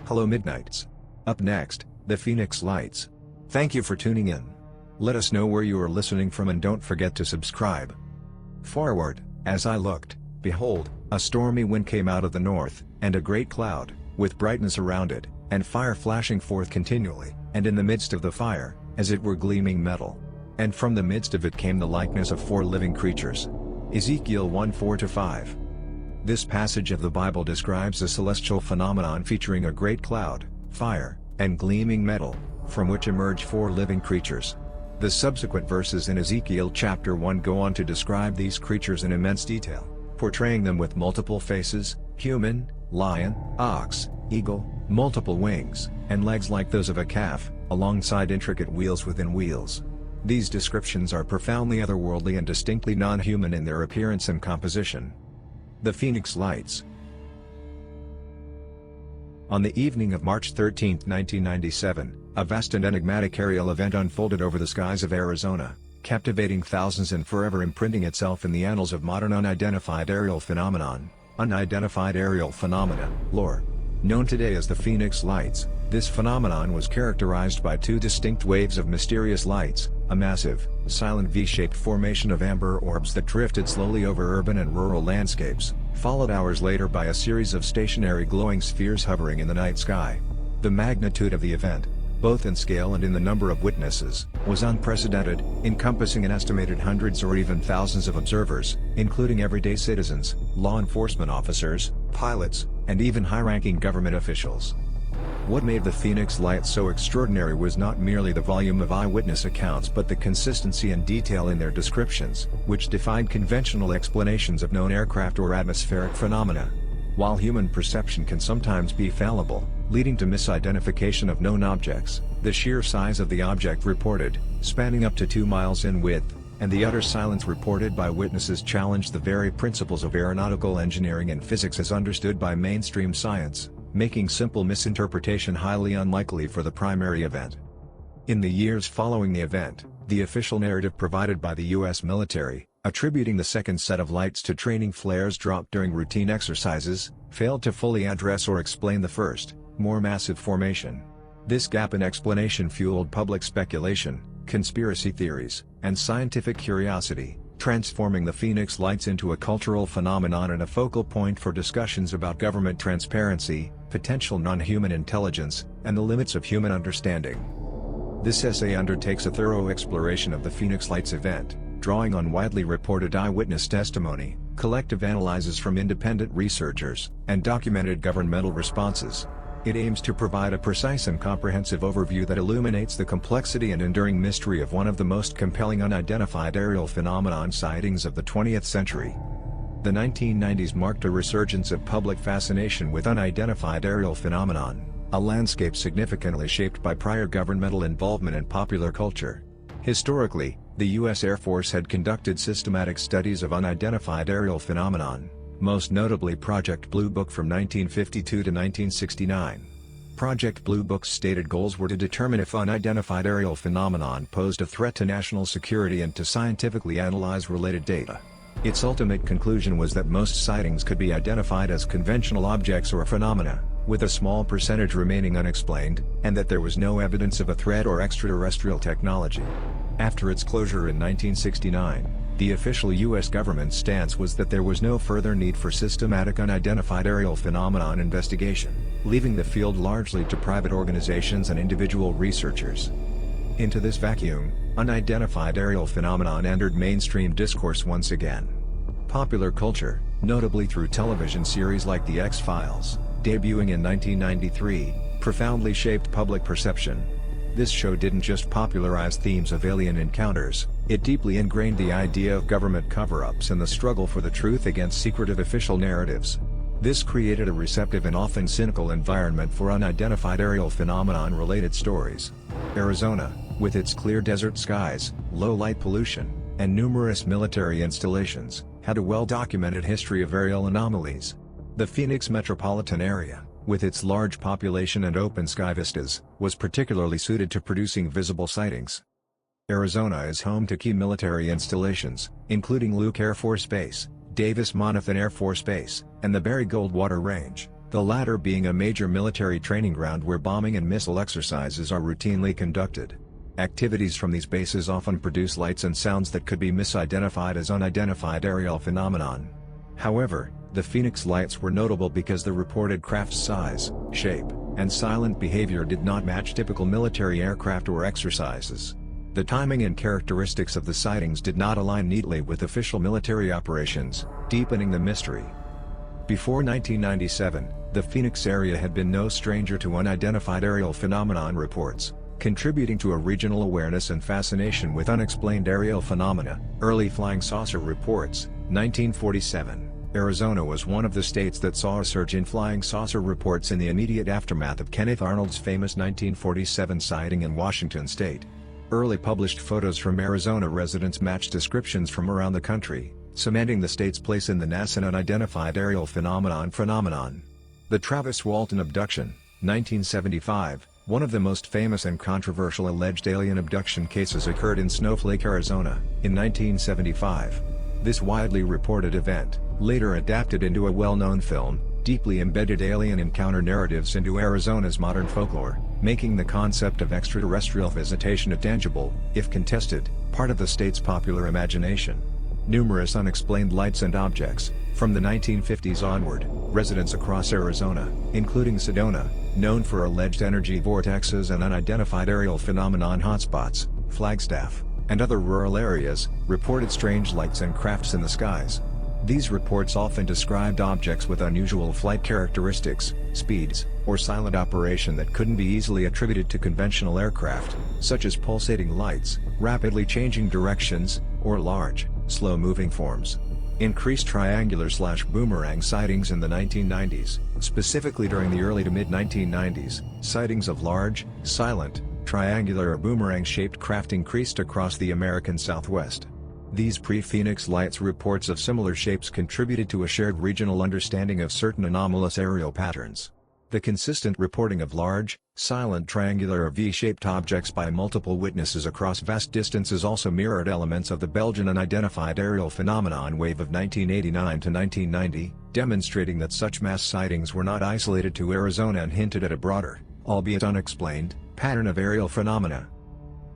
Hello Midnights. Up next, the Phoenix Lights. Thank you for tuning in. Let us know where you are listening from and don't forget to subscribe. Forward, as I looked, behold, a stormy wind came out of the north, and a great cloud, with brightness around it, and fire flashing forth continually, and in the midst of the fire, as it were gleaming metal. And from the midst of it came the likeness of 4 living creatures. Ezekiel 1:4-5. This passage of the Bible describes a celestial phenomenon featuring a great cloud, fire, and gleaming metal, from which emerge 4 living creatures. The subsequent verses in Ezekiel chapter 1 go on to describe these creatures in immense detail, portraying them with multiple faces, human, lion, ox, eagle, multiple wings, and legs like those of a calf, alongside intricate wheels within wheels. These descriptions are profoundly otherworldly and distinctly non-human in their appearance and composition. The Phoenix Lights. On the evening of March 13, 1997, a vast and enigmatic aerial event unfolded over the skies of Arizona, captivating thousands and forever imprinting itself in the annals of modern unidentified aerial phenomenon, unidentified aerial phenomena, lore. Known today as the Phoenix Lights, this phenomenon was characterized by 2 distinct waves of mysterious lights, a massive, silent V-shaped formation of amber orbs that drifted slowly over urban and rural landscapes, followed hours later by a series of stationary glowing spheres hovering in the night sky. The magnitude of the event, both in scale and in the number of witnesses, was unprecedented, encompassing an estimated hundreds or even thousands of observers, including everyday citizens, law enforcement officers, pilots, and even high-ranking government officials. What made the Phoenix Lights so extraordinary was not merely the volume of eyewitness accounts but the consistency and detail in their descriptions, which defied conventional explanations of known aircraft or atmospheric phenomena. While human perception can sometimes be fallible, leading to misidentification of known objects, the sheer size of the object reported, spanning up to 2 miles in width, and the utter silence reported by witnesses challenged the very principles of aeronautical engineering and physics as understood by mainstream science, making simple misinterpretation highly unlikely for the primary event. In the years following the event, the official narrative provided by the U.S. military, attributing the second set of lights to training flares dropped during routine exercises, failed to fully address or explain the first, more massive formation. This gap in explanation fueled public speculation, conspiracy theories, and scientific curiosity, transforming the Phoenix Lights into a cultural phenomenon and a focal point for discussions about government transparency, potential non-human intelligence, and the limits of human understanding. This essay undertakes a thorough exploration of the Phoenix Lights event, drawing on widely reported eyewitness testimony, collective analyses from independent researchers, and documented governmental responses. It aims to provide a precise and comprehensive overview that illuminates the complexity and enduring mystery of one of the most compelling unidentified aerial phenomenon sightings of the 20th century. The 1990s marked a resurgence of public fascination with unidentified aerial phenomenon, a landscape significantly shaped by prior governmental involvement in popular culture. Historically, the U.S. Air Force had conducted systematic studies of unidentified aerial phenomenon, most notably Project Blue Book from 1952 to 1969. Project Blue Book's stated goals were to determine if unidentified aerial phenomenon posed a threat to national security and to scientifically analyze related data. Its ultimate conclusion was that most sightings could be identified as conventional objects or phenomena, with a small percentage remaining unexplained, and that there was no evidence of a threat or extraterrestrial technology. After its closure in 1969, the official U.S. government stance was that there was no further need for systematic unidentified aerial phenomenon investigation, leaving the field largely to private organizations and individual researchers. Into this vacuum, unidentified aerial phenomenon entered mainstream discourse once again. Popular culture, notably through television series like The X-Files, debuting in 1993, profoundly shaped public perception. This show didn't just popularize themes of alien encounters, it deeply ingrained the idea of government cover-ups and the struggle for the truth against secretive official narratives. This created a receptive and often cynical environment for unidentified aerial phenomenon-related stories. Arizona, with its clear desert skies, low light pollution, and numerous military installations, had a well-documented history of aerial anomalies. The Phoenix metropolitan area, with its large population and open sky vistas, was particularly suited to producing visible sightings. Arizona is home to key military installations, including Luke Air Force Base, Davis-Monthan Air Force Base, and the Barry Goldwater Range, the latter being a major military training ground where bombing and missile exercises are routinely conducted. Activities from these bases often produce lights and sounds that could be misidentified as unidentified aerial phenomenon. However, the Phoenix lights were notable because the reported craft's size, shape, and silent behavior did not match typical military aircraft or exercises. The timing and characteristics of the sightings did not align neatly with official military operations, deepening the mystery. Before 1997, the Phoenix area had been no stranger to unidentified aerial phenomenon reports, contributing to a regional awareness and fascination with unexplained aerial phenomena. Early flying saucer reports, 1947. Arizona was one of the states that saw a surge in flying saucer reports in the immediate aftermath of Kenneth Arnold's famous 1947 sighting in Washington state. Early published photos from Arizona residents matched descriptions from around the country, cementing the state's place in the NASA Unidentified Aerial Phenomenon. The Travis Walton abduction, 1975, one of the most famous and controversial alleged alien abduction cases occurred in Snowflake, Arizona, in 1975. This widely reported event, later adapted into a well-known film, deeply embedded alien encounter narratives into Arizona's modern folklore, making the concept of extraterrestrial visitation a tangible, if contested, part of the state's popular imagination. Numerous unexplained lights and objects, from the 1950s onward, residents across Arizona, including Sedona, known for alleged energy vortexes and unidentified aerial phenomenon hotspots, Flagstaff, and other rural areas, reported strange lights and crafts in the skies. These reports often described objects with unusual flight characteristics, speeds, or silent operation that couldn't be easily attributed to conventional aircraft, such as pulsating lights, rapidly changing directions, or large, slow-moving forms. Increased triangular/boomerang sightings in the 1990s, specifically during the early to mid-1990s, sightings of large, silent, triangular or boomerang-shaped craft increased across the American Southwest. These pre-Phoenix lights reports of similar shapes contributed to a shared regional understanding of certain anomalous aerial patterns. The consistent reporting of large, silent triangular or V-shaped objects by multiple witnesses across vast distances also mirrored elements of the Belgian Unidentified Aerial Phenomenon wave of 1989 to 1990, demonstrating that such mass sightings were not isolated to Arizona and hinted at a broader, albeit unexplained, pattern of aerial phenomena.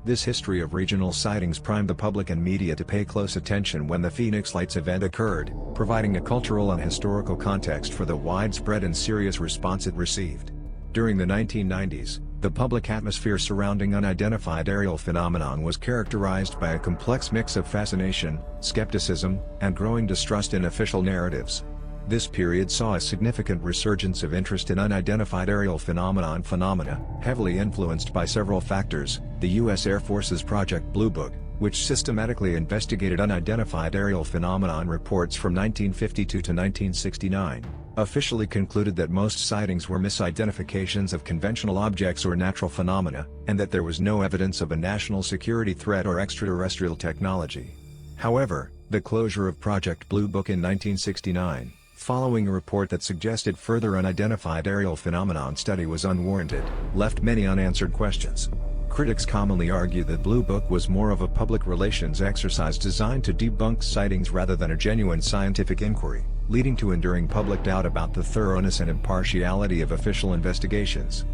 This history of regional sightings primed the public and media to pay close attention when the Phoenix Lights event occurred, providing a cultural and historical context for the widespread and serious response it received. During the 1990s, the public atmosphere surrounding unidentified aerial phenomenon was characterized by a complex mix of fascination, skepticism, and growing distrust in official narratives. This period saw a significant resurgence of interest in unidentified aerial phenomena, heavily influenced by several factors: the U.S. Air Force's Project Blue Book, which systematically investigated unidentified aerial phenomenon reports from 1952 to 1969, officially concluded that most sightings were misidentifications of conventional objects or natural phenomena, and that there was no evidence of a national security threat or extraterrestrial technology. However, the closure of Project Blue Book in 1969, following a report that suggested further unidentified aerial phenomenon study was unwarranted, left many unanswered questions. Critics commonly argue that Blue Book was more of a public relations exercise designed to debunk sightings rather than a genuine scientific inquiry, leading to enduring public doubt about the thoroughness and impartiality of official investigations.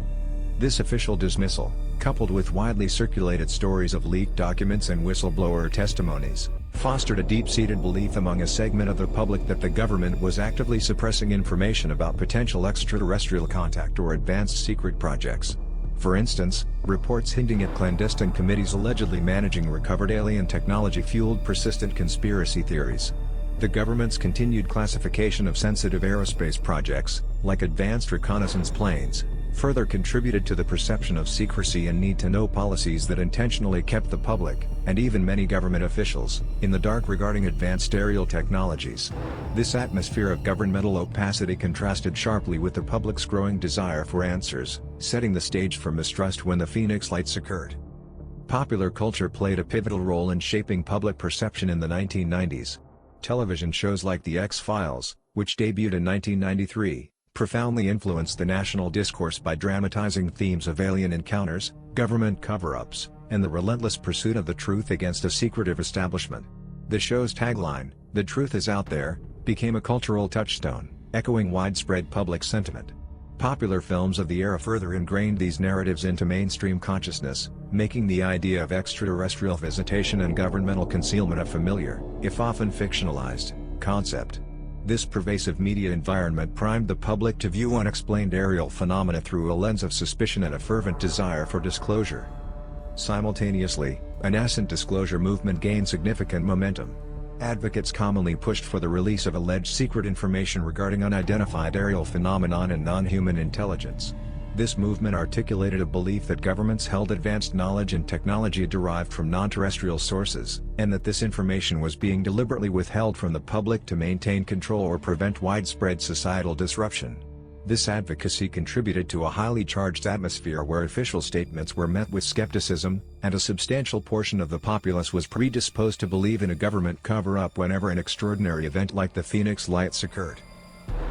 This official dismissal, coupled with widely circulated stories of leaked documents and whistleblower testimonies, fostered a deep-seated belief among a segment of the public that the government was actively suppressing information about potential extraterrestrial contact or advanced secret projects. For instance, reports hinting at clandestine committees allegedly managing recovered alien technology fueled persistent conspiracy theories. The government's continued classification of sensitive aerospace projects, like advanced reconnaissance planes, further contributed to the perception of secrecy and need-to-know policies that intentionally kept the public, and even many government officials, in the dark regarding advanced aerial technologies. This atmosphere of governmental opacity contrasted sharply with the public's growing desire for answers, setting the stage for mistrust when the Phoenix Lights occurred. Popular culture played a pivotal role in shaping public perception in the 1990s. Television shows like The X-Files, which debuted in 1993, profoundly influenced the national discourse by dramatizing themes of alien encounters, government cover-ups, and the relentless pursuit of the truth against a secretive establishment. The show's tagline, "The truth is out there," became a cultural touchstone, echoing widespread public sentiment. Popular films of the era further ingrained these narratives into mainstream consciousness, making the idea of extraterrestrial visitation and governmental concealment a familiar, if often fictionalized, concept. This pervasive media environment primed the public to view unexplained aerial phenomena through a lens of suspicion and a fervent desire for disclosure. Simultaneously, a nascent disclosure movement gained significant momentum. Advocates commonly pushed for the release of alleged secret information regarding unidentified aerial phenomenon and non-human intelligence. This movement articulated a belief that governments held advanced knowledge and technology derived from non-terrestrial sources, and that this information was being deliberately withheld from the public to maintain control or prevent widespread societal disruption. This advocacy contributed to a highly charged atmosphere where official statements were met with skepticism, and a substantial portion of the populace was predisposed to believe in a government cover-up whenever an extraordinary event like the Phoenix Lights occurred.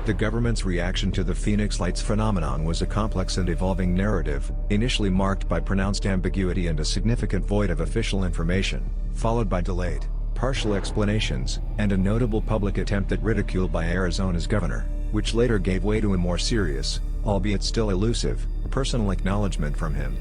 The government's reaction to the Phoenix Lights phenomenon was a complex and evolving narrative, initially marked by pronounced ambiguity and a significant void of official information, followed by delayed, partial explanations, and a notable public attempt at ridicule by Arizona's governor, which later gave way to a more serious, albeit still elusive, personal acknowledgement from him.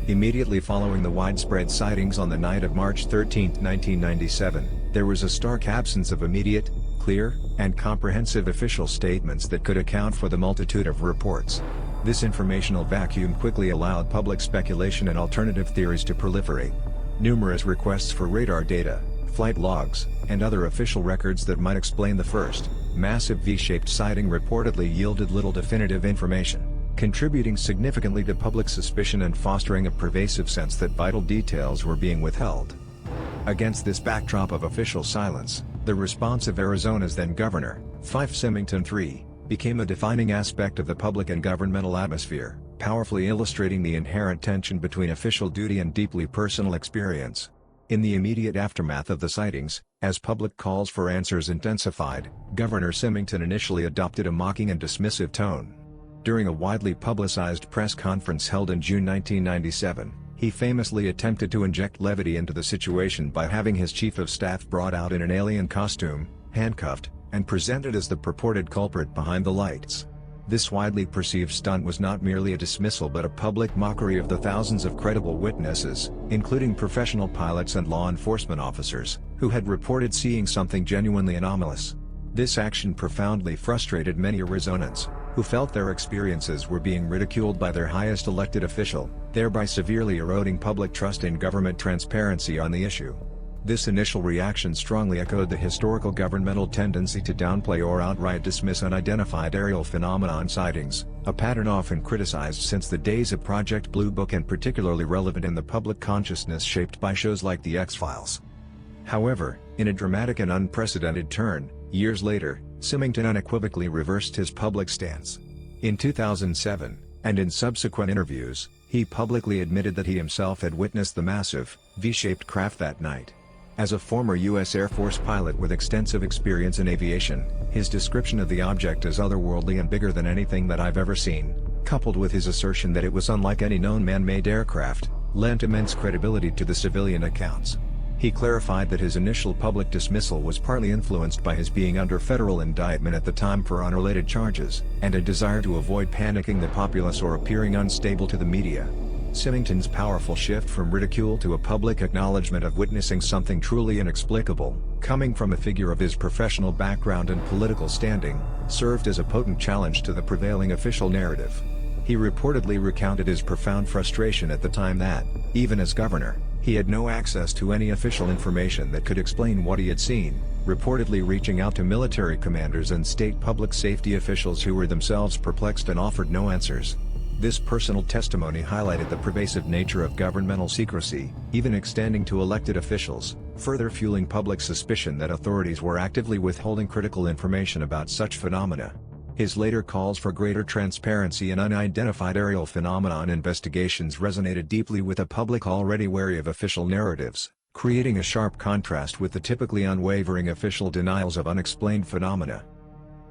Immediately following the widespread sightings on the night of March 13, 1997, there was a stark absence of immediate, clear, and comprehensive official statements that could account for the multitude of reports. This informational vacuum quickly allowed public speculation and alternative theories to proliferate. Numerous requests for radar data, flight logs, and other official records that might explain the first, massive V-shaped sighting reportedly yielded little definitive information, contributing significantly to public suspicion and fostering a pervasive sense that vital details were being withheld. Against this backdrop of official silence, the response of Arizona's then Governor, Fife Symington III, became a defining aspect of the public and governmental atmosphere, powerfully illustrating the inherent tension between official duty and deeply personal experience. In the immediate aftermath of the sightings, as public calls for answers intensified, Governor Symington initially adopted a mocking and dismissive tone. During a widely publicized press conference held in June 1997, he famously attempted to inject levity into the situation by having his chief of staff brought out in an alien costume, handcuffed, and presented as the purported culprit behind the lights. This widely perceived stunt was not merely a dismissal but a public mockery of the thousands of credible witnesses, including professional pilots and law enforcement officers, who had reported seeing something genuinely anomalous. This action profoundly frustrated many Arizonans, who felt their experiences were being ridiculed by their highest elected official, thereby severely eroding public trust in government transparency on the issue. This initial reaction strongly echoed the historical governmental tendency to downplay or outright dismiss unidentified aerial phenomenon sightings, a pattern often criticized since the days of Project Blue Book and particularly relevant in the public consciousness shaped by shows like The X-Files. However, in a dramatic and unprecedented turn, years later, Symington unequivocally reversed his public stance. In 2007, and in subsequent interviews, he publicly admitted that he himself had witnessed the massive, V-shaped craft that night. As a former U.S. Air Force pilot with extensive experience in aviation, his description of the object as otherworldly and bigger than anything that I've ever seen, coupled with his assertion that it was unlike any known man-made aircraft, lent immense credibility to the civilian accounts. He clarified that his initial public dismissal was partly influenced by his being under federal indictment at the time for unrelated charges, and a desire to avoid panicking the populace or appearing unstable to the media. Symington's powerful shift from ridicule to a public acknowledgement of witnessing something truly inexplicable, coming from a figure of his professional background and political standing, served as a potent challenge to the prevailing official narrative. He reportedly recounted his profound frustration at the time that, even as governor, he had no access to any official information that could explain what he had seen, reportedly reaching out to military commanders and state public safety officials who were themselves perplexed and offered no answers. This personal testimony highlighted the pervasive nature of governmental secrecy, even extending to elected officials, further fueling public suspicion that authorities were actively withholding critical information about such phenomena. His later calls for greater transparency in unidentified aerial phenomenon investigations resonated deeply with a public already wary of official narratives, creating a sharp contrast with the typically unwavering official denials of unexplained phenomena.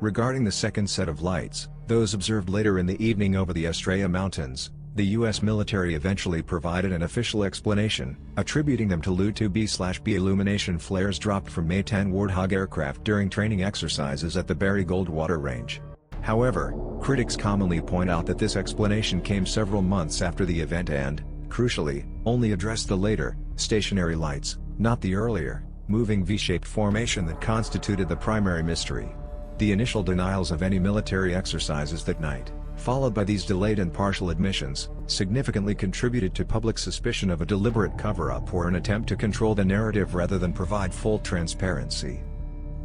Regarding the second set of lights, those observed later in the evening over the Estrella Mountains, the U.S. military eventually provided an official explanation, attributing them to Lu-2B/B illumination flares dropped from Maytan Warthog aircraft during training exercises at the Barry Goldwater Range. However, critics commonly point out that this explanation came several months after the event and, crucially, only addressed the later, stationary lights, not the earlier, moving V-shaped formation that constituted the primary mystery. The initial denials of any military exercises that night, followed by these delayed and partial admissions, significantly contributed to public suspicion of a deliberate cover-up or an attempt to control the narrative rather than provide full transparency.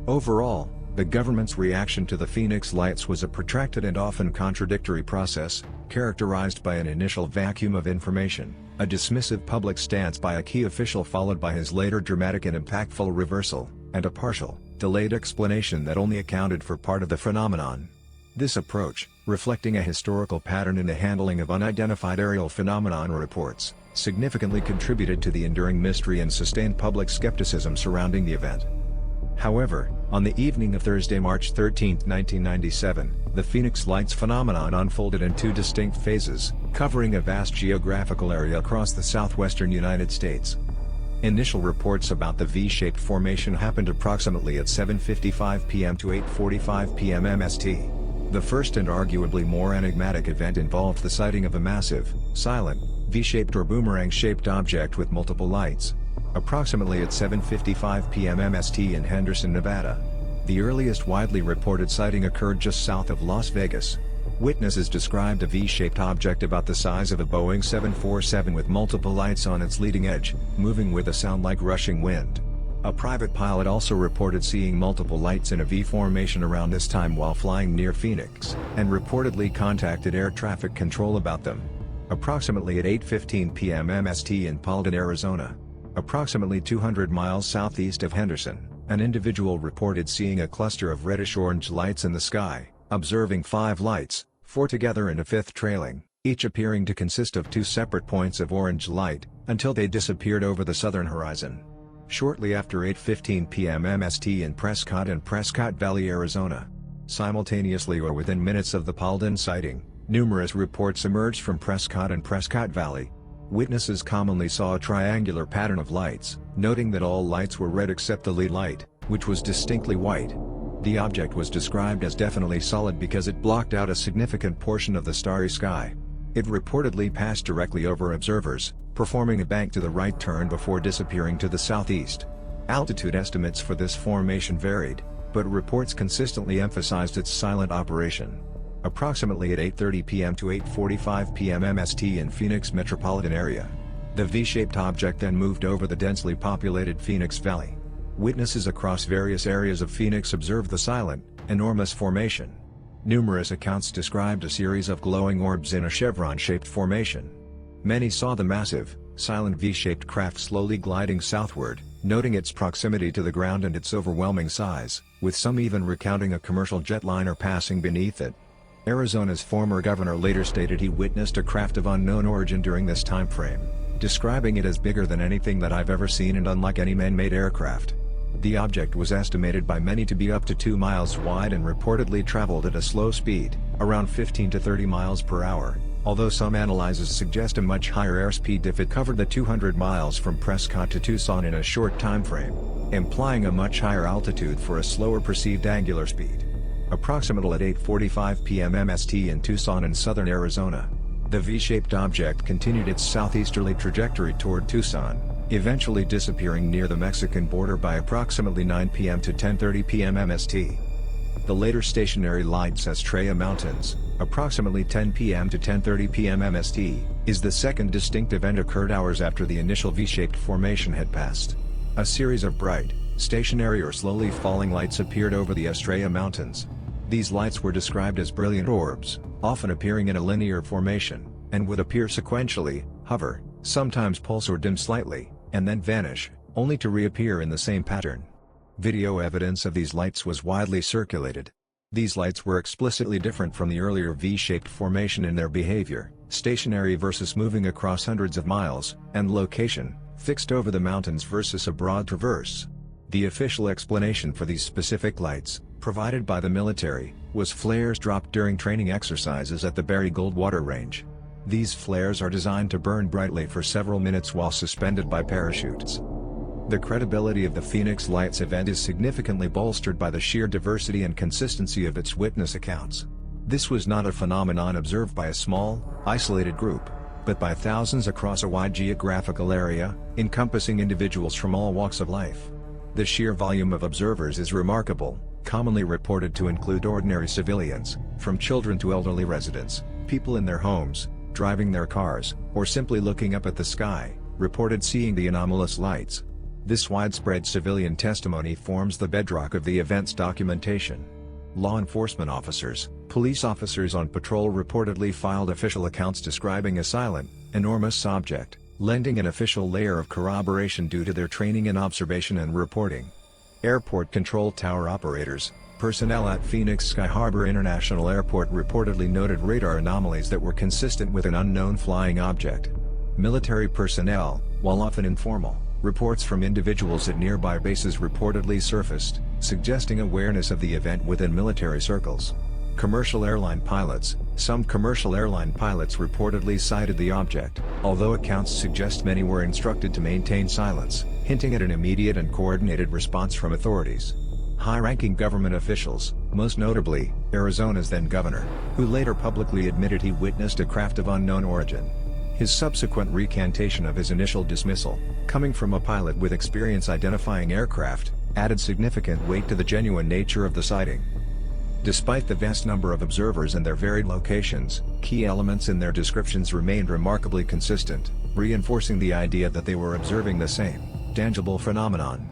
Overall, the government's reaction to the Phoenix Lights was a protracted and often contradictory process, characterized by an initial vacuum of information, a dismissive public stance by a key official followed by his later dramatic and impactful reversal, and a partial, delayed explanation that only accounted for part of the phenomenon. This approach, reflecting a historical pattern in the handling of unidentified aerial phenomenon reports, significantly contributed to the enduring mystery and sustained public skepticism surrounding the event. However, on the evening of Thursday, March 13, 1997, the Phoenix Lights phenomenon unfolded in two distinct phases, covering a vast geographical area across the southwestern United States. Initial reports about the V-shaped formation happened approximately at 7:55 p.m. to 8:45 p.m. MST. The first and arguably more enigmatic event involved the sighting of a massive, silent, V-shaped or boomerang-shaped object with multiple lights. Approximately at 7:55 p.m. MST in Henderson, Nevada. The earliest widely reported sighting occurred just south of Las Vegas. Witnesses described a V-shaped object about the size of a Boeing 747 with multiple lights on its leading edge, moving with a sound like rushing wind. A private pilot also reported seeing multiple lights in a V formation around this time while flying near Phoenix, and reportedly contacted air traffic control about them. Approximately at 8:15 p.m. MST in Paulden, Arizona. Approximately 200 miles southeast of Henderson, an individual reported seeing a cluster of reddish-orange lights in the sky, observing 5 lights, 4 together and a 5th trailing, each appearing to consist of 2 separate points of orange light, until they disappeared over the southern horizon. Shortly after 8:15 p.m. MST in Prescott and Prescott Valley, Arizona. Simultaneously or within minutes of the Paulden sighting, numerous reports emerged from Prescott and Prescott Valley. Witnesses commonly saw a triangular pattern of lights, noting that all lights were red except the lead light, which was distinctly white. The object was described as definitely solid because it blocked out a significant portion of the starry sky. It reportedly passed directly over observers, performing a bank to the right turn before disappearing to the southeast. Altitude estimates for this formation varied, but reports consistently emphasized its silent operation. Approximately at 8:30 p.m. to 8:45 p.m. MST in Phoenix metropolitan area. The V-shaped object then moved over the densely populated Phoenix Valley. Witnesses across various areas of Phoenix observed the silent, enormous formation. Numerous accounts described a series of glowing orbs in a chevron-shaped formation. Many saw the massive, silent V-shaped craft slowly gliding southward, noting its proximity to the ground and its overwhelming size, with some even recounting a commercial jetliner passing beneath it. Arizona's former governor later stated he witnessed a craft of unknown origin during this time frame, describing it as bigger than anything that I've ever seen and unlike any man-made aircraft. The object was estimated by many to be up to 2 miles wide and reportedly traveled at a slow speed, around 15 to 30 miles per hour, although some analyses suggest a much higher airspeed if it covered the 200 miles from Prescott to Tucson in a short time frame, implying a much higher altitude for a slower perceived angular speed. Approximately at 8:45 p.m. MST in Tucson in southern Arizona. The V-shaped object continued its southeasterly trajectory toward Tucson, eventually disappearing near the Mexican border by approximately 9 p.m. to 10:30 p.m. MST. The later stationary lights Estrella Mountains, approximately 10 p.m. to 10:30 p.m. MST, is the second distinct event occurred hours after the initial V-shaped formation had passed. A series of bright, stationary or slowly falling lights appeared over the Estrella Mountains. These lights were described as brilliant orbs, often appearing in a linear formation, and would appear sequentially, hover, sometimes pulse or dim slightly, and then vanish, only to reappear in the same pattern. Video evidence of these lights was widely circulated. These lights were explicitly different from the earlier V-shaped formation in their behavior, stationary versus moving across hundreds of miles, and location, fixed over the mountains versus a broad traverse. The official explanation for these specific lights, provided by the military, was flares dropped during training exercises at the Berry Goldwater Range. These flares are designed to burn brightly for several minutes while suspended by parachutes. The credibility of the Phoenix Lights event is significantly bolstered by the sheer diversity and consistency of its witness accounts. This was not a phenomenon observed by a small, isolated group, but by thousands across a wide geographical area, encompassing individuals from all walks of life. The sheer volume of observers is remarkable, commonly reported to include ordinary civilians, from children to elderly residents, people in their homes, driving their cars, or simply looking up at the sky, reported seeing the anomalous lights. This widespread civilian testimony forms the bedrock of the event's documentation. Law enforcement officers, police officers on patrol reportedly filed official accounts describing a silent, enormous object, lending an official layer of corroboration due to their training in observation and reporting. Airport control tower operators, personnel at Phoenix Sky Harbor International Airport reportedly noted radar anomalies that were consistent with an unknown flying object. Military personnel, while often informal, reports from individuals at nearby bases reportedly surfaced, suggesting awareness of the event within military circles. Commercial airline pilots, some commercial airline pilots reportedly sighted the object, although accounts suggest many were instructed to maintain silence, hinting at an immediate and coordinated response from authorities. High-ranking government officials, most notably, Arizona's then-governor, who later publicly admitted he witnessed a craft of unknown origin. His subsequent recantation of his initial dismissal, coming from a pilot with experience identifying aircraft, added significant weight to the genuine nature of the sighting. Despite the vast number of observers and their varied locations, key elements in their descriptions remained remarkably consistent, reinforcing the idea that they were observing the same, tangible phenomenon.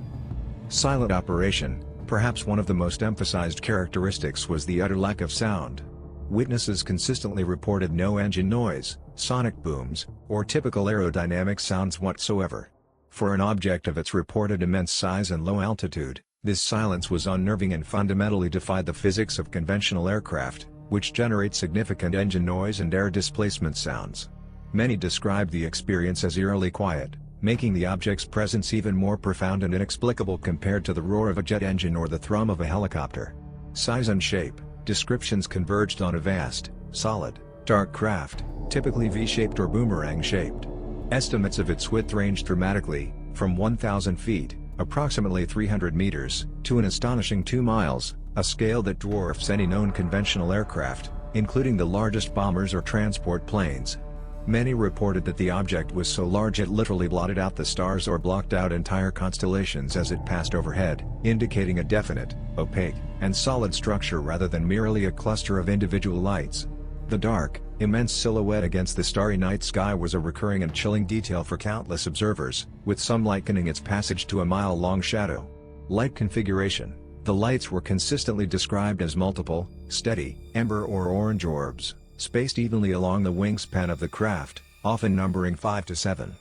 Silent operation, perhaps one of the most emphasized characteristics, was the utter lack of sound. Witnesses consistently reported no engine noise, sonic booms, or typical aerodynamic sounds whatsoever. For an object of its reported immense size and low altitude, this silence was unnerving and fundamentally defied the physics of conventional aircraft, which generate significant engine noise and air displacement sounds. Many described the experience as eerily quiet, making the object's presence even more profound and inexplicable compared to the roar of a jet engine or the thrum of a helicopter. Size and shape, descriptions converged on a vast, solid, dark craft, typically V-shaped or boomerang-shaped. Estimates of its width ranged dramatically, from 1,000 feet, approximately 300 meters, to an astonishing 2 miles, a scale that dwarfs any known conventional aircraft, including the largest bombers or transport planes. Many reported that the object was so large it literally blotted out the stars or blocked out entire constellations as it passed overhead, indicating a definite, opaque, and solid structure rather than merely a cluster of individual lights. The dark, immense silhouette against the starry night sky was a recurring and chilling detail for countless observers, with some likening its passage to a mile-long shadow. Light configuration: the lights were consistently described as multiple, steady, amber or orange orbs, spaced evenly along the wingspan of the craft, often numbering 5 to 7.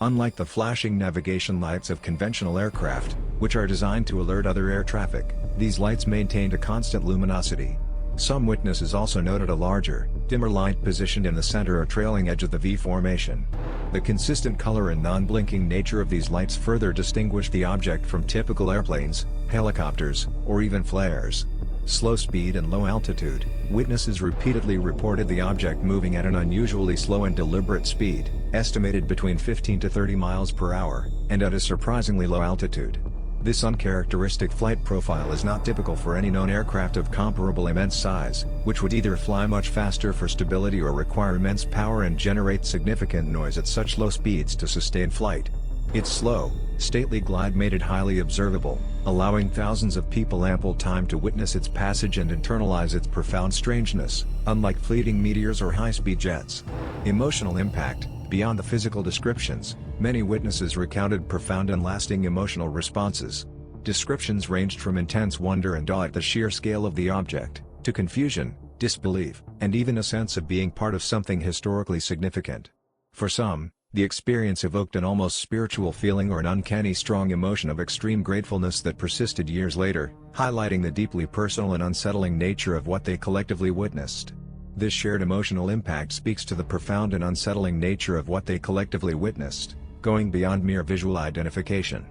Unlike the flashing navigation lights of conventional aircraft, which are designed to alert other air traffic, these lights maintained a constant luminosity. Some witnesses also noted a larger, dimmer light positioned in the center or trailing edge of the V formation. The consistent color and non-blinking nature of these lights further distinguished the object from typical airplanes, helicopters, or even flares. Slow speed and low altitude: witnesses repeatedly reported the object moving at an unusually slow and deliberate speed, estimated between 15 to 30 miles per hour, and at a surprisingly low altitude. This uncharacteristic flight profile is not typical for any known aircraft of comparable immense size, which would either fly much faster for stability or require immense power and generate significant noise at such low speeds to sustain flight. Its slow, stately glide made it highly observable, allowing thousands of people ample time to witness its passage and internalize its profound strangeness, unlike fleeting meteors or high-speed jets. Emotional impact: beyond the physical descriptions, many witnesses recounted profound and lasting emotional responses. Descriptions ranged from intense wonder and awe at the sheer scale of the object, to confusion, disbelief, and even a sense of being part of something historically significant. For some, the experience evoked an almost spiritual feeling or an uncanny strong emotion of extreme gratefulness that persisted years later, highlighting the deeply personal and unsettling nature of what they collectively witnessed. This shared emotional impact speaks to the profound and unsettling nature of what they collectively witnessed, going beyond mere visual identification.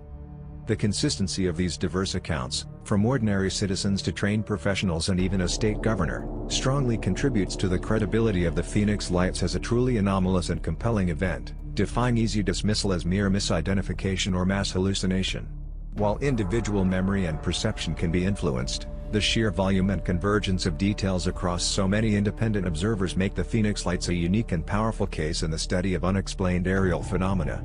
The consistency of these diverse accounts, from ordinary citizens to trained professionals and even a state governor, strongly contributes to the credibility of the Phoenix Lights as a truly anomalous and compelling event, defying easy dismissal as mere misidentification or mass hallucination. While individual memory and perception can be influenced, The sheer volume and convergence of details across so many independent observers make the Phoenix Lights a unique and powerful case in the study of unexplained aerial phenomena.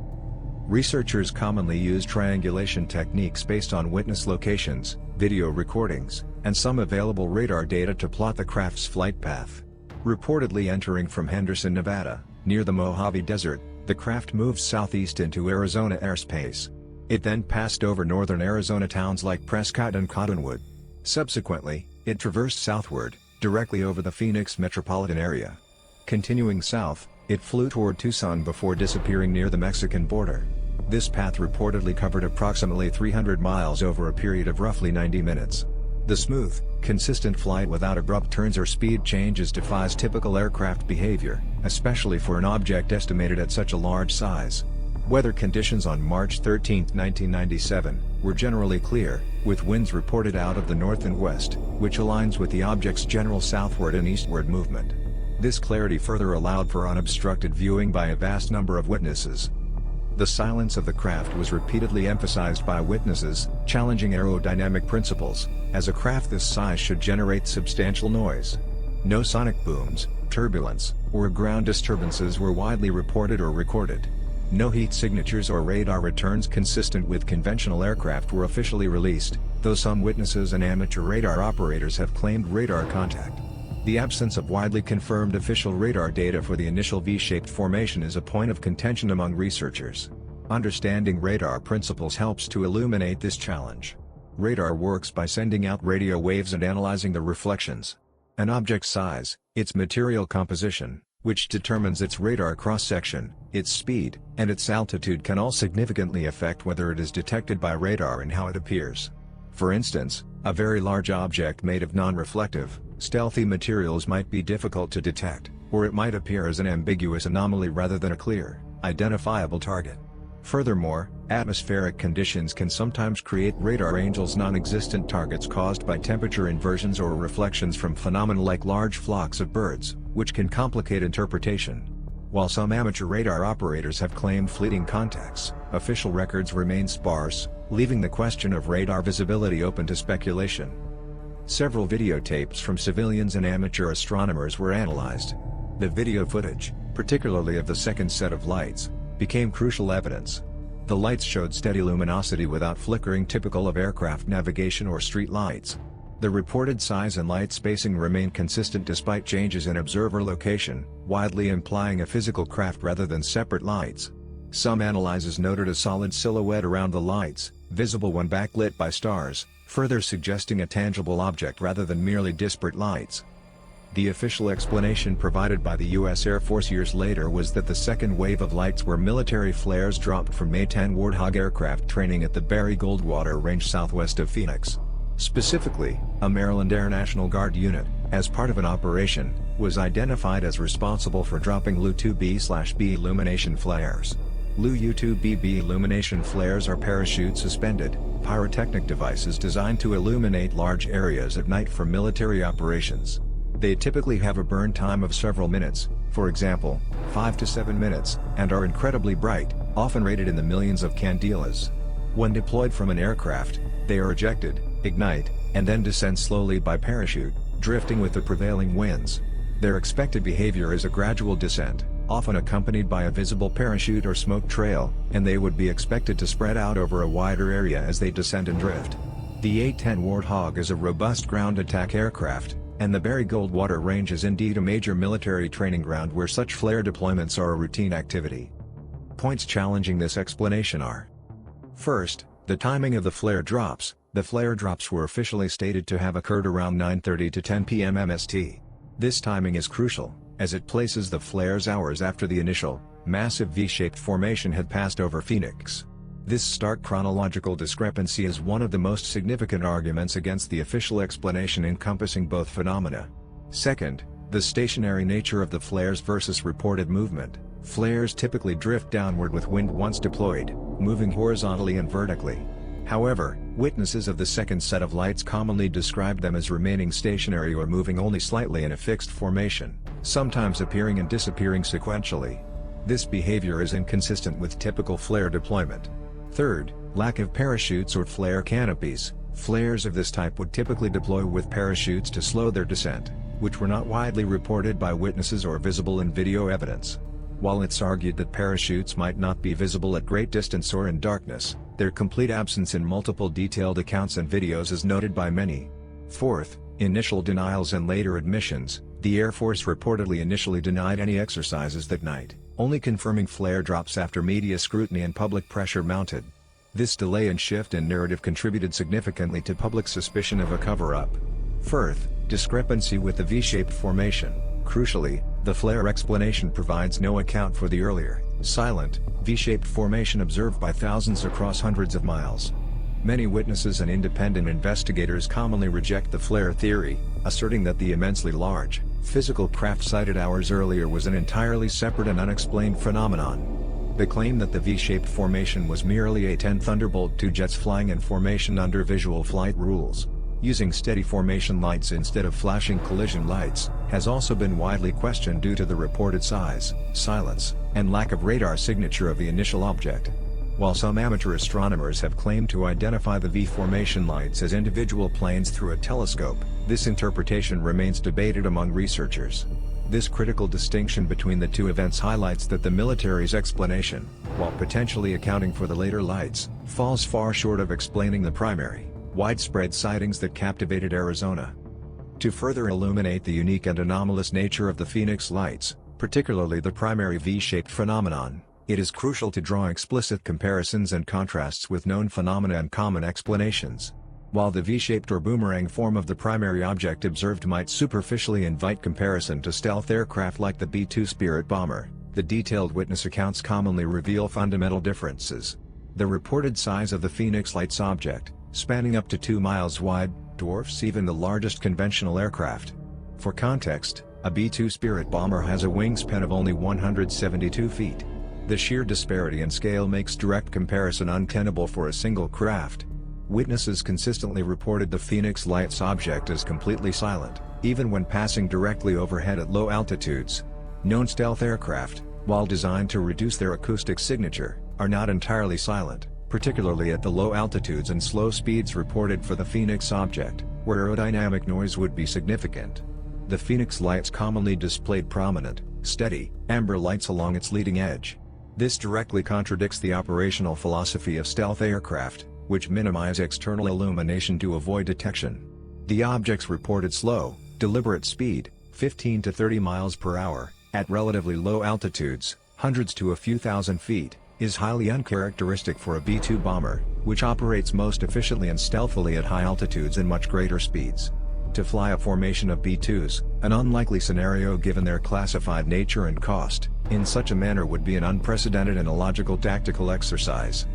Researchers commonly use triangulation techniques based on witness locations, video recordings, and some available radar data to plot the craft's flight path. Reportedly entering from Henderson, Nevada, near the Mojave Desert, the craft moved southeast into Arizona airspace. It then passed over northern Arizona towns like Prescott and Cottonwood. Subsequently, it traversed southward, directly over the Phoenix metropolitan area. Continuing south, it flew toward Tucson before disappearing near the Mexican border. This path reportedly covered approximately 300 miles over a period of roughly 90 minutes. The smooth, consistent flight without abrupt turns or speed changes defies typical aircraft behavior, especially for an object estimated at such a large size. Weather conditions on March 13, 1997, were generally clear, with winds reported out of the north and west, which aligns with the object's general southward and eastward movement. This clarity further allowed for unobstructed viewing by a vast number of witnesses. The silence of the craft was repeatedly emphasized by witnesses, challenging aerodynamic principles, as a craft this size should generate substantial noise. No sonic booms, turbulence, or ground disturbances were widely reported or recorded. No heat signatures or radar returns consistent with conventional aircraft were officially released, though some witnesses and amateur radar operators have claimed radar contact. The absence of widely confirmed official radar data for the initial V-shaped formation is a point of contention among researchers. Understanding radar principles helps to illuminate this challenge. Radar works by sending out radio waves and analyzing the reflections. An object's size, its material composition, which determines its radar cross-section, its speed, and its altitude can all significantly affect whether it is detected by radar and how it appears. For instance, a very large object made of non-reflective, stealthy materials might be difficult to detect, or it might appear as an ambiguous anomaly rather than a clear, identifiable target. Furthermore, atmospheric conditions can sometimes create radar angels, non-existent targets caused by temperature inversions or reflections from phenomena like large flocks of birds, which can complicate interpretation. While some amateur radar operators have claimed fleeting contacts, official records remain sparse, leaving the question of radar visibility open to speculation. Several videotapes from civilians and amateur astronomers were analyzed. The video footage, particularly of the second set of lights, became crucial evidence. The lights showed steady luminosity without flickering, typical of aircraft navigation or street lights. The reported size and light spacing remained consistent despite changes in observer location, widely implying a physical craft rather than separate lights. Some analyses noted a solid silhouette around the lights, visible when backlit by stars, further suggesting a tangible object rather than merely disparate lights. The official explanation provided by the U.S. Air Force years later was that the second wave of lights were military flares dropped from A-10 Warthog aircraft training at the Barry Goldwater Range southwest of Phoenix. Specifically, a Maryland Air National Guard unit, as part of an operation, was identified as responsible for dropping Lu-2B/B illumination flares. Lu-U-2B/B illumination flares are parachute-suspended, pyrotechnic devices designed to illuminate large areas at night for military operations. They typically have a burn time of several minutes, for example, 5 to 7 minutes, and are incredibly bright, often rated in the millions of candelas. When deployed from an aircraft, they are ejected, ignite, and then descend slowly by parachute, drifting with the prevailing winds. Their expected behavior is a gradual descent, often accompanied by a visible parachute or smoke trail, and they would be expected to spread out over a wider area as they descend and drift. The A-10 Warthog is a robust ground attack aircraft, and the Barry Goldwater Range is indeed a major military training ground where such flare deployments are a routine activity. Points challenging this explanation are: first, the timing of the flare drops. The flare drops were officially stated to have occurred around 9:30 to 10 p.m. MST. This timing is crucial, as it places the flares hours after the initial, massive V-shaped formation had passed over Phoenix. This stark chronological discrepancy is one of the most significant arguments against the official explanation encompassing both phenomena. Second, the stationary nature of the flares versus reported movement. Flares typically drift downward with wind once deployed, moving horizontally and vertically. However, witnesses of the second set of lights commonly describe them as remaining stationary or moving only slightly in a fixed formation, sometimes appearing and disappearing sequentially. This behavior is inconsistent with typical flare deployment. Third, lack of parachutes or flare canopies. Flares of this type would typically deploy with parachutes to slow their descent, which were not widely reported by witnesses or visible in video evidence. While it's argued that parachutes might not be visible at great distance or in darkness, their complete absence in multiple detailed accounts and videos is noted by many. Fourth, initial denials and later admissions. The Air Force reportedly initially denied any exercises that night, only confirming flare drops after media scrutiny and public pressure mounted. This delay and shift in narrative contributed significantly to public suspicion of a cover-up. Fifth, discrepancy with the V-shaped formation. Crucially, the flare explanation provides no account for the earlier, silent, V-shaped formation observed by thousands across hundreds of miles. Many witnesses and independent investigators commonly reject the flare theory, asserting that the immensely large, physical craft sighted hours earlier was an entirely separate and unexplained phenomenon. They claim that the V-shaped formation was merely A-10 Thunderbolt II jets flying in formation under visual flight rules. Using steady formation lights instead of flashing collision lights has also been widely questioned due to the reported size, silence, and lack of radar signature of the initial object. While some amateur astronomers have claimed to identify the V-formation lights as individual planes through a telescope, this interpretation remains debated among researchers. This critical distinction between the two events highlights that the military's explanation, while potentially accounting for the later lights, falls far short of explaining the primary, widespread sightings that captivated Arizona. To further illuminate the unique and anomalous nature of the Phoenix lights, particularly the primary V-shaped phenomenon, it is crucial to draw explicit comparisons and contrasts with known phenomena and common explanations. While the V-shaped or boomerang form of the primary object observed might superficially invite comparison to stealth aircraft like the B-2 Spirit bomber, the detailed witness accounts commonly reveal fundamental differences. The reported size of the Phoenix Lights object, spanning up to 2 miles wide, dwarfs even the largest conventional aircraft. For context, a B-2 Spirit bomber has a wingspan of only 172 feet. The sheer disparity in scale makes direct comparison untenable for a single craft. Witnesses consistently reported the Phoenix Lights object as completely silent, even when passing directly overhead at low altitudes. Known stealth aircraft, while designed to reduce their acoustic signature, are not entirely silent, particularly at the low altitudes and slow speeds reported for the Phoenix object, where aerodynamic noise would be significant. The Phoenix Lights commonly displayed prominent, steady, amber lights along its leading edge. This directly contradicts the operational philosophy of stealth aircraft, which minimize external illumination to avoid detection. The object's reported slow, deliberate speed, 15 to 30 miles per hour, at relatively low altitudes, hundreds to a few thousand feet, is highly uncharacteristic for a B-2 bomber, which operates most efficiently and stealthily at high altitudes and much greater speeds. To fly a formation of B-2s, an unlikely scenario given their classified nature and cost, in such a manner would be an unprecedented and illogical tactical exercise.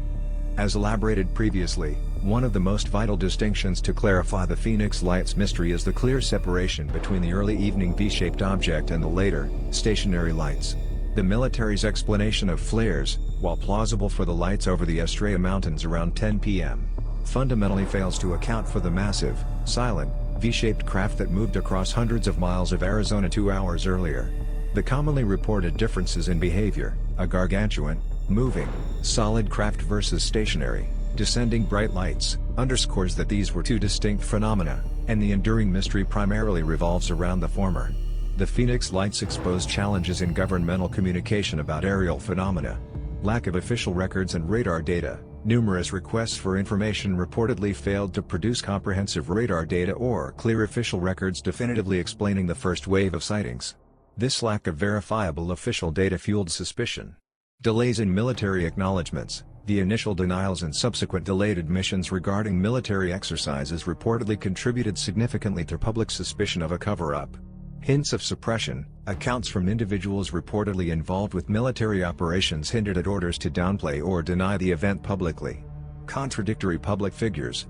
As elaborated previously, one of the most vital distinctions to clarify the Phoenix Lights mystery is the clear separation between the early evening V-shaped object and the later, stationary lights. The military's explanation of flares, while plausible for the lights over the Estrella Mountains around 10 p.m., fundamentally fails to account for the massive, silent, V-shaped craft that moved across hundreds of miles of Arizona 2 hours earlier. The commonly reported differences in behavior, a gargantuan, moving, solid craft versus stationary, descending bright lights, underscores that these were two distinct phenomena, and the enduring mystery primarily revolves around the former. The Phoenix Lights expose challenges in governmental communication about aerial phenomena. Lack of official records and radar data. Numerous requests for information reportedly failed to produce comprehensive radar data or clear official records definitively explaining the first wave of sightings. This lack of verifiable official data fueled suspicion. Delays in military acknowledgements. The initial denials and subsequent delayed admissions regarding military exercises reportedly contributed significantly to public suspicion of a cover-up. Hints of suppression. Accounts from individuals reportedly involved with military operations hinted at orders to downplay or deny the event publicly. Contradictory public figures,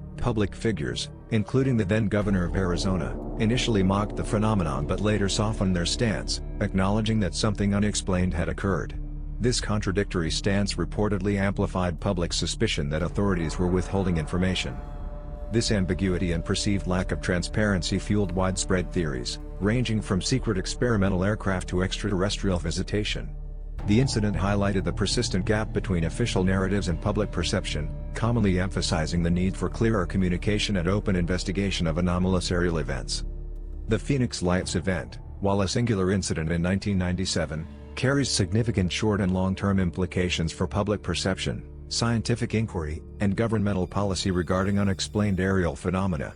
including the then governor of Arizona, initially mocked the phenomenon but later softened their stance, acknowledging that something unexplained had occurred. This contradictory stance reportedly amplified public suspicion that authorities were withholding information. This ambiguity and perceived lack of transparency fueled widespread theories, ranging from secret experimental aircraft to extraterrestrial visitation. The incident highlighted the persistent gap between official narratives and public perception, commonly emphasizing the need for clearer communication and open investigation of anomalous aerial events. The Phoenix Lights event, while a singular incident in 1997, carries significant short and long-term implications for public perception, scientific inquiry, and governmental policy regarding unexplained aerial phenomena.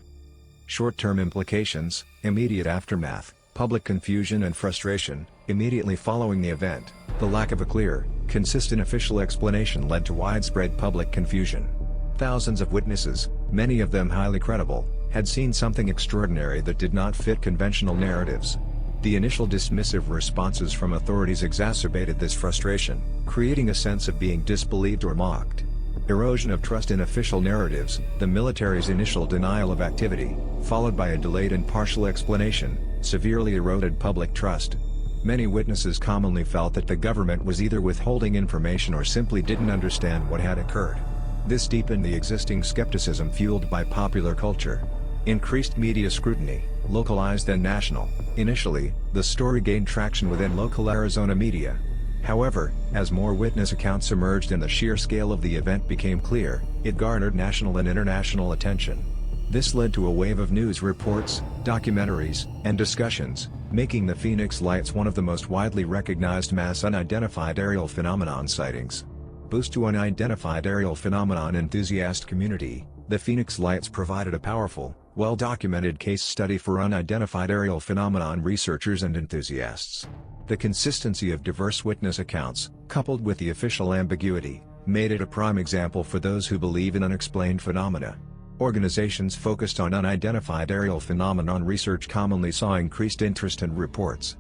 Short-term implications: immediate aftermath, public confusion and frustration. Immediately following the event, the lack of a clear, consistent official explanation led to widespread public confusion. Thousands of witnesses, many of them highly credible, had seen something extraordinary that did not fit conventional narratives. The initial dismissive responses from authorities exacerbated this frustration, creating a sense of being disbelieved or mocked. Erosion of trust in official narratives: the military's initial denial of activity, followed by a delayed and partial explanation, severely eroded public trust. Many witnesses commonly felt that the government was either withholding information or simply didn't understand what had occurred. This deepened the existing skepticism fueled by popular culture. Increased media scrutiny, localized and national. Initially, the story gained traction within local Arizona media. However, as more witness accounts emerged and the sheer scale of the event became clear, it garnered national and international attention. This led to a wave of news reports, documentaries, and discussions, making the Phoenix Lights one of the most widely recognized mass unidentified aerial phenomenon sightings. Boost to unidentified aerial phenomenon enthusiast community: the Phoenix Lights provided a powerful, well-documented case study for unidentified aerial phenomenon researchers and enthusiasts. The consistency of diverse witness accounts, coupled with the official ambiguity, made it a prime example for those who believe in unexplained phenomena. Organizations focused on unidentified aerial phenomenon research commonly saw increased interest and reports.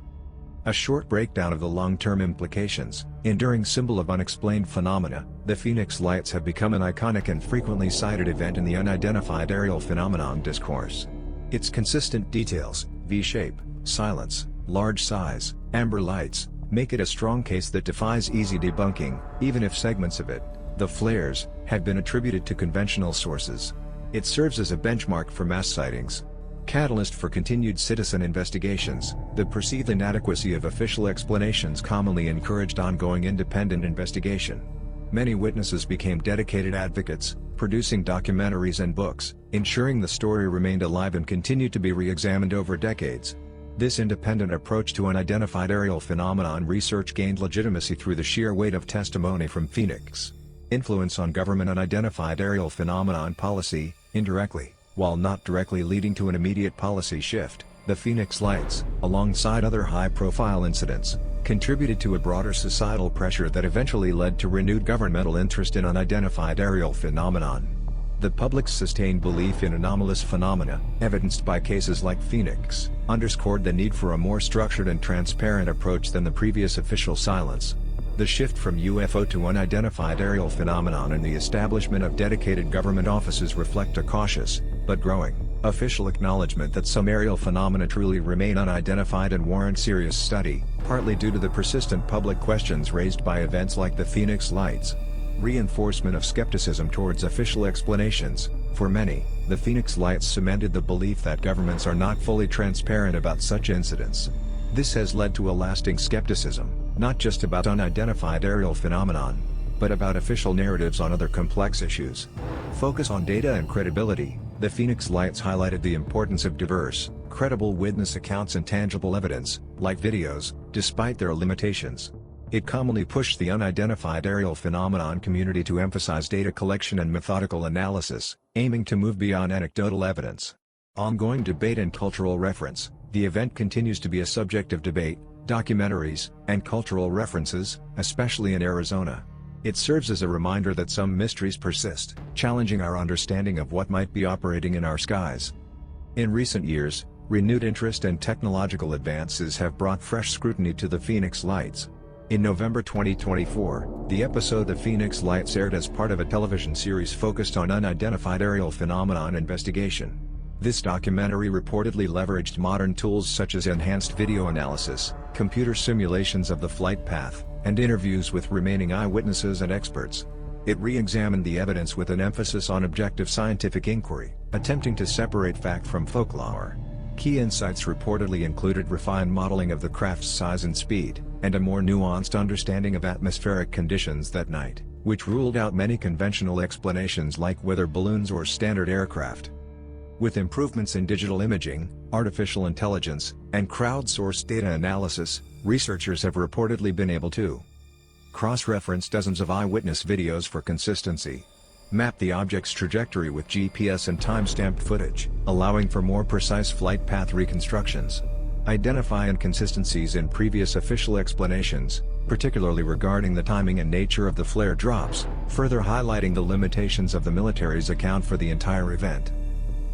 A short breakdown of the long-term implications: enduring symbol of unexplained phenomena, the Phoenix Lights have become an iconic and frequently cited event in the unidentified aerial phenomenon discourse. Its consistent details, V-shape, silence, large size, amber lights, make it a strong case that defies easy debunking, even if segments of it, the flares, have been attributed to conventional sources. It serves as a benchmark for mass sightings. Catalyst for continued citizen investigations: the perceived inadequacy of official explanations commonly encouraged ongoing independent investigation. Many witnesses became dedicated advocates, producing documentaries and books, ensuring the story remained alive and continued to be re-examined over decades. This independent approach to unidentified aerial phenomenon research gained legitimacy through the sheer weight of testimony from Phoenix. Influence on government unidentified aerial phenomenon policy: indirectly, while not directly leading to an immediate policy shift, the Phoenix Lights, alongside other high-profile incidents, contributed to a broader societal pressure that eventually led to renewed governmental interest in unidentified aerial phenomenon. The public's sustained belief in anomalous phenomena, evidenced by cases like Phoenix, underscored the need for a more structured and transparent approach than the previous official silence. The shift from UFO to unidentified aerial phenomenon and the establishment of dedicated government offices reflect a cautious, but growing, official acknowledgement that some aerial phenomena truly remain unidentified and warrant serious study, partly due to the persistent public questions raised by events like the Phoenix Lights. Reinforcement of skepticism towards official explanations: for many, the Phoenix Lights cemented the belief that governments are not fully transparent about such incidents. This has led to a lasting skepticism, not just about unidentified aerial phenomenon, but about official narratives on other complex issues. Focus on data and credibility: the Phoenix Lights highlighted the importance of diverse, credible witness accounts and tangible evidence, like videos, despite their limitations. It commonly pushed the unidentified aerial phenomenon community to emphasize data collection and methodical analysis, aiming to move beyond anecdotal evidence. Ongoing debate and cultural reference: the event continues to be a subject of debate, documentaries, and cultural references, especially in Arizona. It serves as a reminder that some mysteries persist, challenging our understanding of what might be operating in our skies. In recent years, renewed interest and technological advances have brought fresh scrutiny to the Phoenix Lights. In November 2024, the episode The Phoenix Lights aired as part of a television series focused on unidentified aerial phenomenon investigation. This documentary reportedly leveraged modern tools such as enhanced video analysis, computer simulations of the flight path, and interviews with remaining eyewitnesses and experts. It re-examined the evidence with an emphasis on objective scientific inquiry, attempting to separate fact from folklore. Key insights reportedly included refined modeling of the craft's size and speed, and a more nuanced understanding of atmospheric conditions that night. which ruled out many conventional explanations like weather balloons or standard aircraft. With improvements in digital imaging, artificial intelligence, and crowdsourced data analysis, researchers have reportedly been able to cross-reference dozens of eyewitness videos for consistency, map the object's trajectory with GPS and time-stamped footage, allowing for more precise flight path reconstructions, identify inconsistencies in previous official explanations, particularly regarding the timing and nature of the flare drops, further highlighting the limitations of the military's account for the entire event.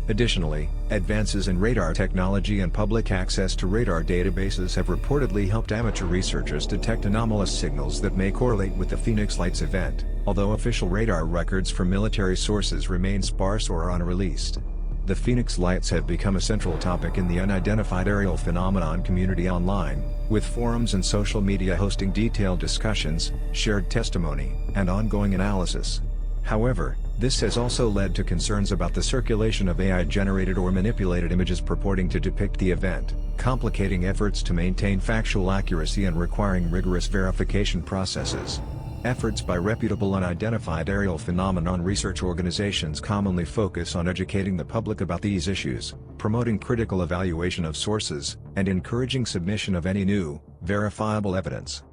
Additionally, advances in radar technology and public access to radar databases have reportedly helped amateur researchers detect anomalous signals that may correlate with the Phoenix Lights event, although official radar records from military sources remain sparse or are unreleased. The Phoenix Lights have become a central topic in the unidentified aerial phenomenon community online, with forums and social media hosting detailed discussions, shared testimony, and ongoing analysis. However, this has also led to concerns about the circulation of AI-generated or manipulated images purporting to depict the event, complicating efforts to maintain factual accuracy and requiring rigorous verification processes. Efforts by reputable unidentified aerial phenomenon research organizations commonly focus on educating the public about these issues, promoting critical evaluation of sources, and encouraging submission of any new, verifiable evidence.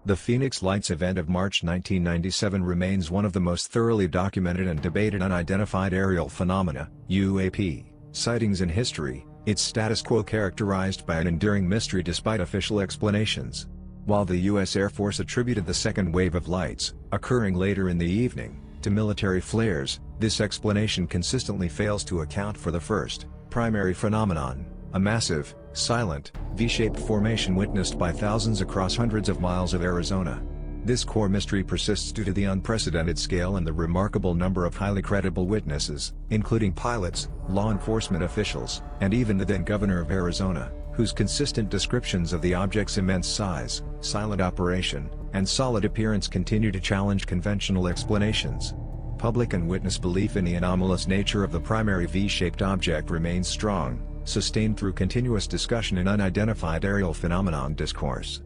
The Phoenix Lights event of March 1997 remains one of the most thoroughly documented and debated unidentified aerial phenomena, UAP, sightings in history, its status quo characterized by an enduring mystery despite official explanations. While the U.S. Air Force attributed the second wave of lights, occurring later in the evening, to military flares, this explanation consistently fails to account for the first, primary phenomenon, a massive, silent, V-shaped formation witnessed by thousands across hundreds of miles of Arizona. This core mystery persists due to the unprecedented scale and the remarkable number of highly credible witnesses, including pilots, law enforcement officials, and even the then governor of Arizona, whose consistent descriptions of the object's immense size, silent operation, and solid appearance continue to challenge conventional explanations. Public and witness belief in the anomalous nature of the primary V-shaped object remains strong, sustained through continuous discussion in unidentified aerial phenomenon discourse.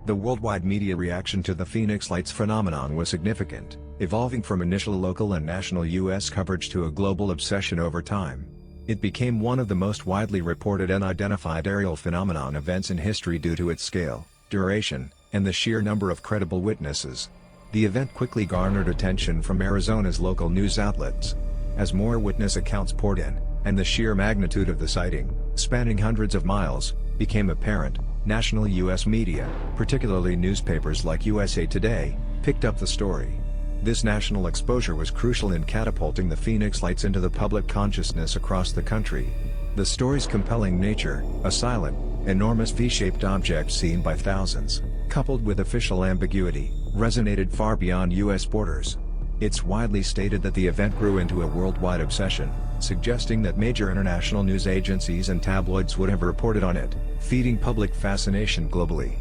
The worldwide media reaction to the Phoenix Lights phenomenon was significant, evolving from initial local and national U.S. coverage to a global obsession over time. It became one of the most widely reported unidentified aerial phenomenon events in history due to its scale, duration, and the sheer number of credible witnesses. The event quickly garnered attention from Arizona's local news outlets. As more witness accounts poured in, and the sheer magnitude of the sighting, spanning hundreds of miles, became apparent, national U.S. media, particularly newspapers like USA Today, picked up the story. This national exposure was crucial in catapulting the Phoenix Lights into the public consciousness across the country. The story's compelling nature, a silent, enormous V-shaped object seen by thousands, coupled with official ambiguity, resonated far beyond U.S. borders. It's widely stated that the event grew into a worldwide obsession, suggesting that major international news agencies and tabloids would have reported on it, feeding public fascination globally.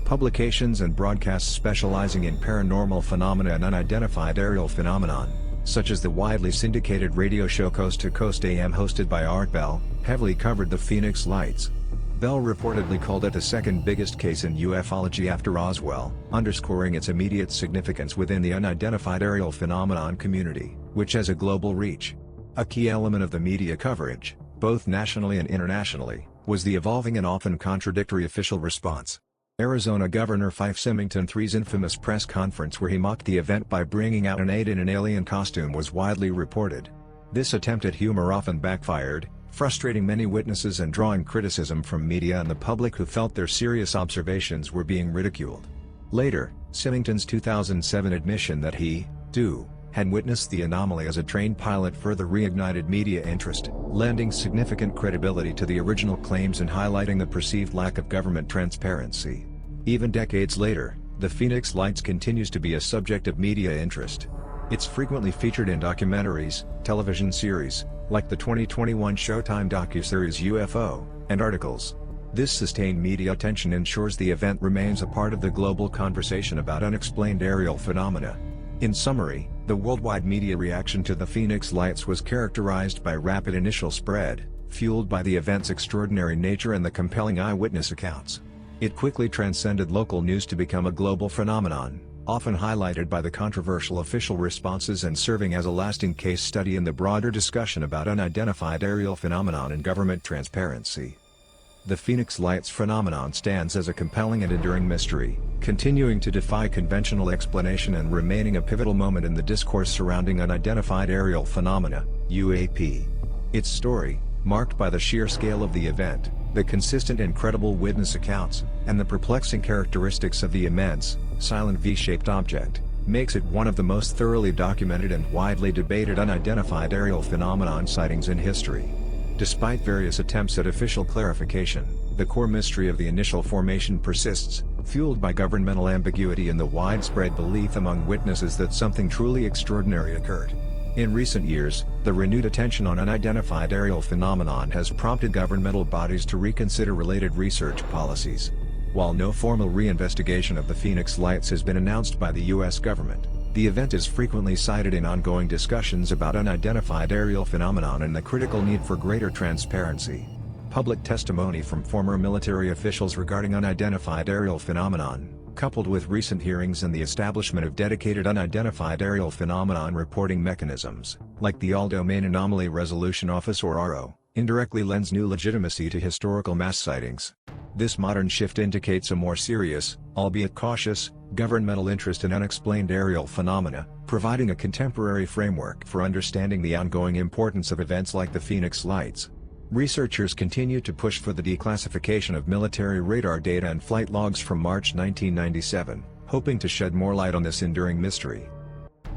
Publications and broadcasts specializing in paranormal phenomena and unidentified aerial phenomenon, such as the widely syndicated radio show Coast to Coast AM hosted by Art Bell, heavily covered the Phoenix Lights. Bell reportedly called it the second biggest case in ufology after Roswell, underscoring its immediate significance within the unidentified aerial phenomenon community, which has a global reach. A key element of the media coverage, both nationally and internationally, was the evolving and often contradictory official response. Arizona Governor Fife Symington III's infamous press conference where he mocked the event by bringing out an aide in an alien costume was widely reported. This attempt at humor often backfired, frustrating many witnesses and drawing criticism from media and the public who felt their serious observations were being ridiculed. Later, Symington's 2007 admission that he, too, had witnessed the anomaly as a trained pilot further reignited media interest, lending significant credibility to the original claims and highlighting the perceived lack of government transparency. Even decades later, the Phoenix Lights continues to be a subject of media interest. It's frequently featured in documentaries, television series, like the 2021 Showtime docuseries UFO, and articles. This sustained media attention ensures the event remains a part of the global conversation about unexplained aerial phenomena. In summary, the worldwide media reaction to the Phoenix Lights was characterized by rapid initial spread, fueled by the event's extraordinary nature and the compelling eyewitness accounts. It quickly transcended local news to become a global phenomenon, often highlighted by the controversial official responses and serving as a lasting case study in the broader discussion about unidentified aerial phenomenon and government transparency. The Phoenix Lights phenomenon stands as a compelling and enduring mystery, continuing to defy conventional explanation and remaining a pivotal moment in the discourse surrounding unidentified aerial phenomena, UAP. Its story, marked by the sheer scale of the event, the consistent and credible witness accounts, and the perplexing characteristics of the immense, silent V-shaped object, makes it one of the most thoroughly documented and widely debated unidentified aerial phenomenon sightings in history. Despite various attempts at official clarification, the core mystery of the initial formation persists, fueled by governmental ambiguity and the widespread belief among witnesses that something truly extraordinary occurred. In recent years, the renewed attention on unidentified aerial phenomenon has prompted governmental bodies to reconsider related research policies. While no formal reinvestigation of the Phoenix Lights has been announced by the U.S. government, the event is frequently cited in ongoing discussions about unidentified aerial phenomenon and the critical need for greater transparency. Public testimony from former military officials regarding unidentified aerial phenomenon, coupled with recent hearings and the establishment of dedicated unidentified aerial phenomenon reporting mechanisms, like the All-Domain Anomaly Resolution Office or ARO, indirectly lends new legitimacy to historical mass sightings. This modern shift indicates a more serious, albeit cautious, governmental interest in unexplained aerial phenomena, providing a contemporary framework for understanding the ongoing importance of events like the Phoenix Lights. Researchers continue to push for the declassification of military radar data and flight logs from March 1997, hoping to shed more light on this enduring mystery.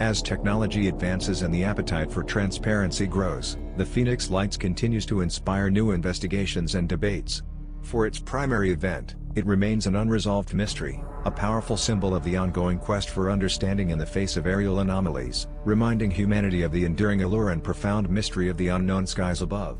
As technology advances and the appetite for transparency grows, the Phoenix Lights continues to inspire new investigations and debates. For its primary event, it remains an unresolved mystery, a powerful symbol of the ongoing quest for understanding in the face of aerial anomalies, reminding humanity of the enduring allure and profound mystery of the unknown skies above.